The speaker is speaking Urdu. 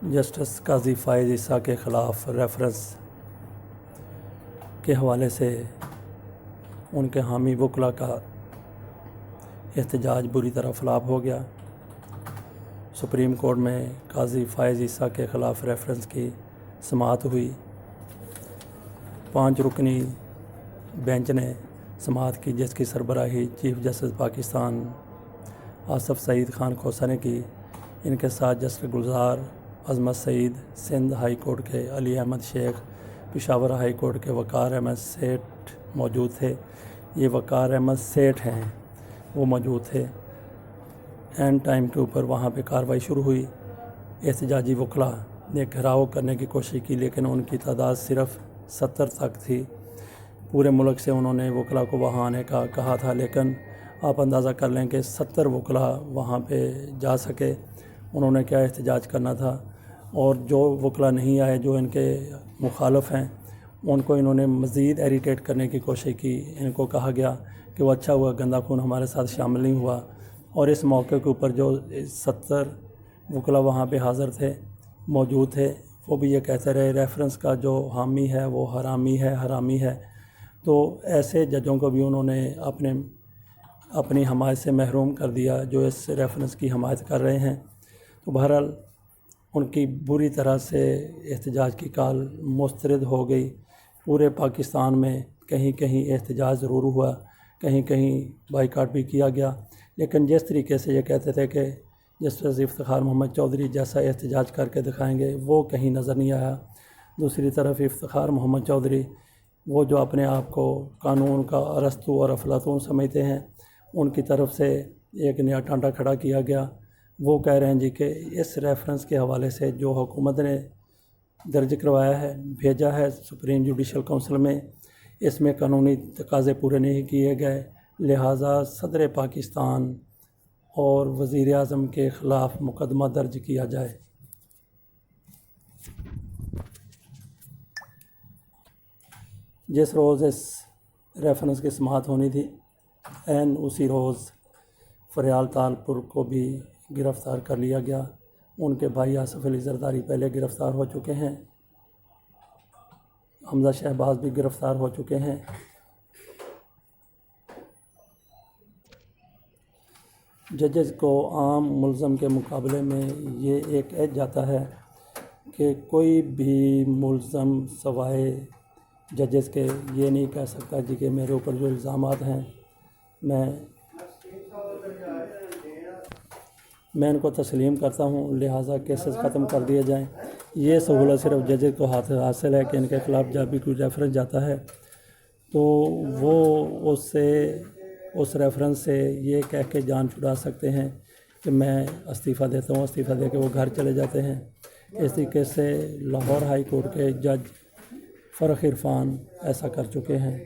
جسٹس قاضی فائز عیسیٰ کے خلاف ریفرنس کے حوالے سے ان کے حامی وکلاء کا احتجاج بری طرح فلاپ ہو گیا۔ سپریم کورٹ میں قاضی فائز عیسیٰ کے خلاف ریفرنس کی سماعت ہوئی۔ 5 رکنی بینچ نے سماعت کی، جس کی سربراہی چیف جسٹس پاکستان آصف سعید خان کھوسہ نے کی۔ ان کے ساتھ جسٹس گلزار عظمت سعید سندھ ہائی کورٹ کے، علی احمد شیخ پشاور ہائی کورٹ کے، وقار احمد سیٹھ موجود تھے۔ یہ وقار احمد سیٹھ ہیں، وہ موجود تھے۔ اینڈ ٹائم کے اوپر وہاں پہ کارروائی شروع ہوئی۔ احتجاجی وکلاء نے گھیراؤ کرنے کی کوشش کی، لیکن ان کی تعداد صرف 70 تک تھی۔ پورے ملک سے انہوں نے وکلاء کو وہاں آنے کا کہا تھا، لیکن آپ اندازہ کر لیں کہ 70 وکلاء وہاں پہ جا سکے۔ انہوں نے کیا احتجاج کرنا تھا، اور جو وکلاء نہیں آئے، جو ان کے مخالف ہیں، ان کو انہوں نے مزید ایریٹیٹ کرنے کی کوشش کی۔ ان کو کہا گیا کہ وہ اچھا ہوا گندا خون ہمارے ساتھ شامل نہیں ہوا، اور اس موقع کے اوپر جو 70 وکلاء وہاں پہ حاضر تھے، موجود تھے، وہ بھی یہ کہتے رہے ریفرنس کا جو حامی ہے وہ حرامی ہے۔ تو ایسے ججوں کو بھی انہوں نے اپنی حمایت سے محروم کر دیا جو اس ریفرنس کی حمایت کر رہے ہیں۔ تو بہرحال ان کی بری طرح سے احتجاج کی کال مسترد ہو گئی۔ پورے پاکستان میں کہیں کہیں احتجاج ضرور ہوا، کہیں کہیں بائیکاٹ بھی کیا گیا، لیکن جس طریقے سے یہ کہتے تھے کہ جسٹس افتخار محمد چودھری جیسا احتجاج کر کے دکھائیں گے، وہ کہیں نظر نہیں آیا۔ دوسری طرف افتخار محمد چودھری، وہ جو اپنے آپ کو قانون کا ارسطو اور افلاطون سمجھتے ہیں، ان کی طرف سے ایک نیا ٹانٹا کھڑا کیا گیا۔ وہ کہہ رہے ہیں جی کہ اس ریفرنس کے حوالے سے جو حکومت نے درج کروایا ہے، بھیجا ہے سپریم جوڈیشل کونسل میں، اس میں قانونی تقاضے پورے نہیں کیے گئے، لہٰذا صدر پاکستان اور وزیر اعظم کے خلاف مقدمہ درج کیا جائے۔ جس روز اس ریفرنس کی سماعت ہونی تھی، اسی روز فریال تالپور کو بھی گرفتار کر لیا گیا۔ ان کے بھائی آصف علی زرداری پہلے گرفتار ہو چکے ہیں، حمزہ شہباز بھی گرفتار ہو چکے ہیں۔ ججز کو عام ملزم کے مقابلے میں یہ ایک ایج جاتا ہے کہ کوئی بھی ملزم سوائے ججز کے یہ نہیں کہہ سکتا جی کہ میرے اوپر جو الزامات ہیں میں ان کو تسلیم کرتا ہوں، لہٰذا کیسز ختم کر دیے جائیں۔ یہ سہولت صرف ججز کو حاصل ہے کہ ان کے خلاف جب بھی کوئی ریفرنس جاتا ہے تو وہ اس ریفرنس سے یہ کہہ کے جان چھڑا سکتے ہیں کہ میں استعفیٰ دیتا ہوں، استعفیٰ دے کے وہ گھر چلے جاتے ہیں۔ اس طریقے سے لاہور ہائی کورٹ کے جج فرخ عرفان ایسا کر چکے ہیں۔